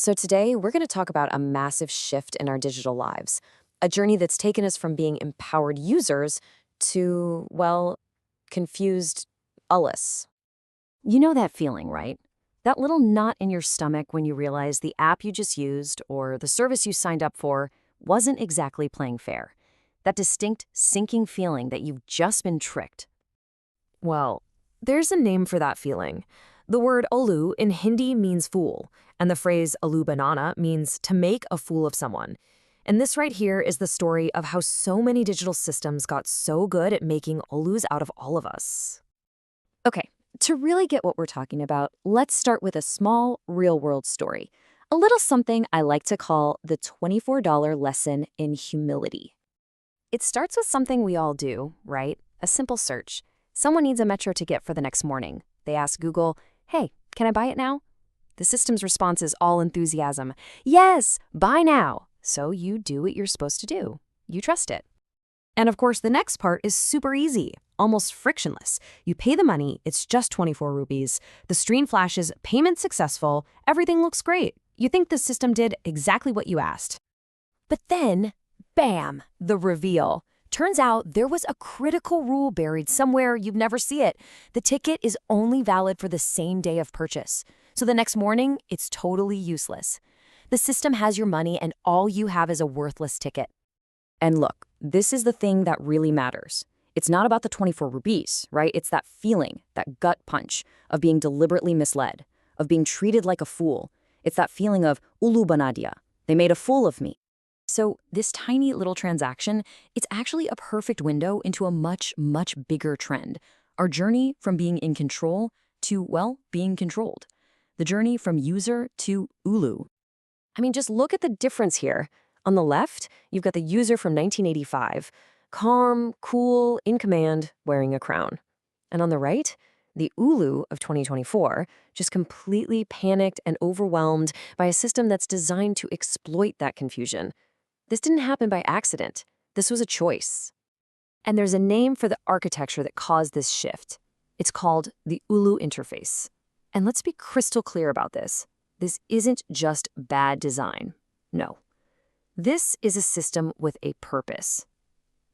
So today we're going to talk about a massive shift in our digital lives, a journey that's taken us from being empowered users to, well, confused Ullus. You know that feeling, right? That little knot in your stomach when you realize the app you just used or the service you signed up for wasn't exactly playing fair. That distinct sinking feeling that you've just been tricked. Well, there's a name for that feeling. The word ullu in Hindi means fool, and the phrase ullu banana means to make a fool of someone. And this right here is the story of how so many digital systems got so good at making ullus out of all of us. Okay, to really get what we're talking about, let's start with a small, real-world story. A little something I like to call the $24 lesson in humility. It starts with something we all do, right? A simple search. Someone needs a metro ticket for the next morning. They ask Google, hey, can I buy it now? The system's response is all enthusiasm. Yes, buy now. So you do what you're supposed to do. You trust it. And of course, the next part is super easy, almost frictionless. You pay the money, it's just 24 rupees. The screen flashes, payment successful, everything looks great. You think the system did exactly what you asked. But then, bam, the reveal. Turns out there was a critical rule buried somewhere you'd never see it. The ticket is only valid for the same day of purchase. So the next morning, it's totally useless. The system has your money and all you have is a worthless ticket. And look, this is the thing that really matters. It's not about the 24 rupees, right? It's that feeling, that gut punch of being deliberately misled, of being treated like a fool. It's that feeling of ullu banadia. They made a fool of me. So this tiny little transaction, it's actually a perfect window into a much, much bigger trend. Our journey from being in control to, well, being controlled. The journey from user to ullu. I mean, just look at the difference here. On the left, you've got the user from 1985, calm, cool, in command, wearing a crown. And on the right, the ullu of 2024, just completely panicked and overwhelmed by a system that's designed to exploit that confusion. This didn't happen by accident. This was a choice. And there's a name for the architecture that caused this shift. It's called the ullu interface. And let's be crystal clear about this. This isn't just bad design. No. This is a system with a purpose.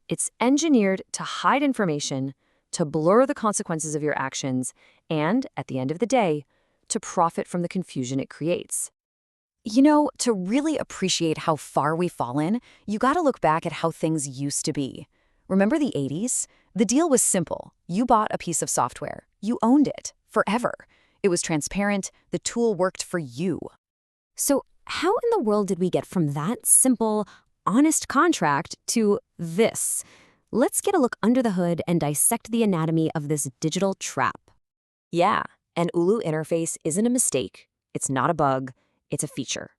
It's engineered to hide information, to blur the consequences of your actions, and, at the end of the day, to profit from the confusion it creates. You know, to really appreciate how far we've fallen, you gotta look back at how things used to be. Remember the 80s? The deal was simple. You bought a piece of software. You owned it, forever. It was transparent. The tool worked for you. So how in the world did we get from that simple, honest contract to this? Let's get a look under the hood and dissect the anatomy of this digital trap. Yeah, an ullu interface isn't a mistake. It's not a bug. It's a feature.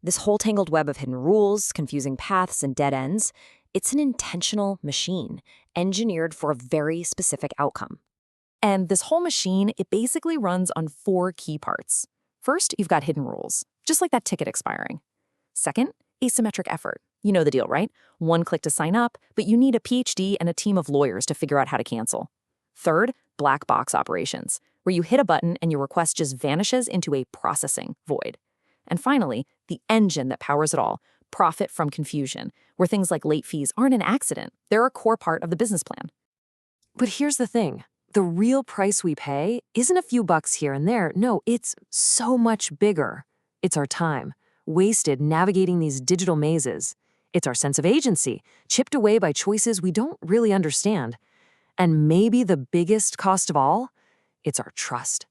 This whole tangled web of hidden rules, confusing paths, and dead ends, it's an intentional machine, engineered for a very specific outcome. And this whole machine, it basically runs on 4 key parts. First, you've got hidden rules, just like that ticket expiring. Second, asymmetric effort. You know the deal, right? One click to sign up, but you need a PhD and a team of lawyers to figure out how to cancel. Third, black box operations, where you hit a button and your request just vanishes into a processing void. And finally, the engine that powers it all, profit from confusion, where things like late fees aren't an accident. They're a core part of the business plan. But here's the thing. The real price we pay isn't a few bucks here and there. No, it's so much bigger. It's our time, wasted navigating these digital mazes. It's our sense of agency, chipped away by choices we don't really understand. And maybe the biggest cost of all, it's our trust.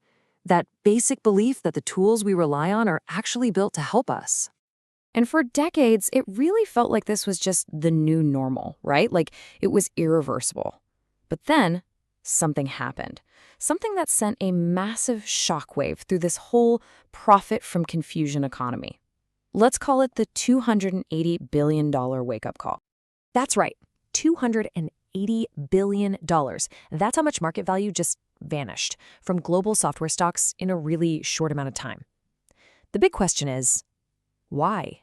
That basic belief that the tools we rely on are actually built to help us. And for decades, it really felt like this was just the new normal, right? Like it was irreversible. But then, something happened. Something that sent a massive shockwave through this whole profit from confusion economy. Let's call it the $280 billion wake-up call. That's right, $280 billion. That's how much market value just vanished from global software stocks in a really short amount of time. The big question is, why?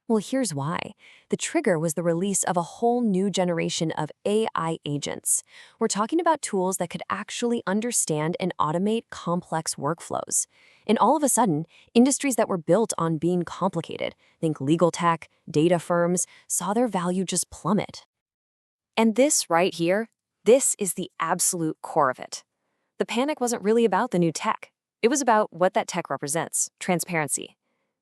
Well, here's why. The trigger was the release of a whole new generation of AI agents. We're talking about tools that could actually understand and automate complex workflows. And all of a sudden, industries that were built on being complicated, think legal tech, data firms, saw their value just plummet. And this right here, this is the absolute core of it. The panic wasn't really about the new tech. It was about what that tech represents, transparency.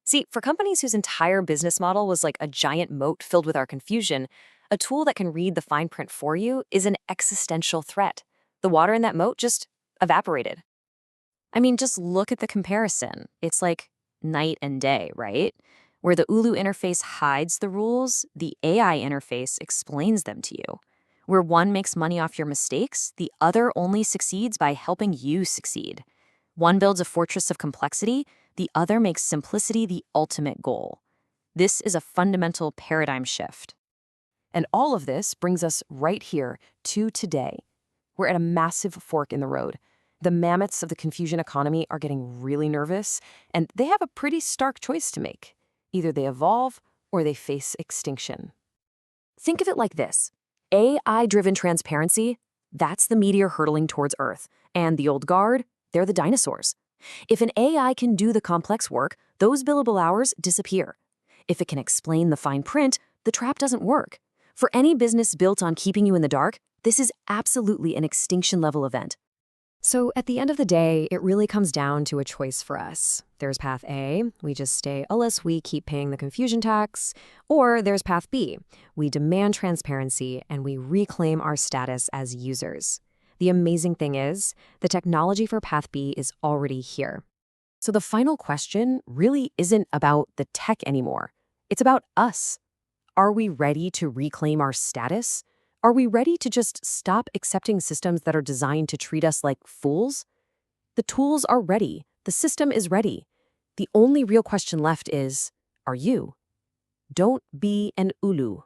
See, for companies whose entire business model was like a giant moat filled with our confusion, a tool that can read the fine print for you is an existential threat. The water in that moat just evaporated. I mean, just look at the comparison. It's like night and day, right? Where the ullu interface hides the rules, the AI interface explains them to you. Where one makes money off your mistakes, the other only succeeds by helping you succeed. One builds a fortress of complexity, the other makes simplicity the ultimate goal. This is a fundamental paradigm shift. And all of this brings us right here to today. We're at a massive fork in the road. The mammoths of the confusion economy are getting really nervous, and they have a pretty stark choice to make. Either they evolve or they face extinction. Think of it like this. AI-driven transparency, that's the meteor hurtling towards Earth. And the old guard, they're the dinosaurs. If an AI can do the complex work, those billable hours disappear. If it can explain the fine print, the trap doesn't work. For any business built on keeping you in the dark, this is absolutely an extinction-level event. So at the end of the day, it really comes down to a choice for us. There's path A, we just stay Ullus, we keep paying the confusion tax. Or there's path B, we demand transparency and we reclaim our status as users. The amazing thing is, the technology for path B is already here. So the final question really isn't about the tech anymore. It's about us. Are we ready to reclaim our status? Are we ready to just stop accepting systems that are designed to treat us like fools? The tools are ready. The system is ready. The only real question left is, are you? Don't be an ullu.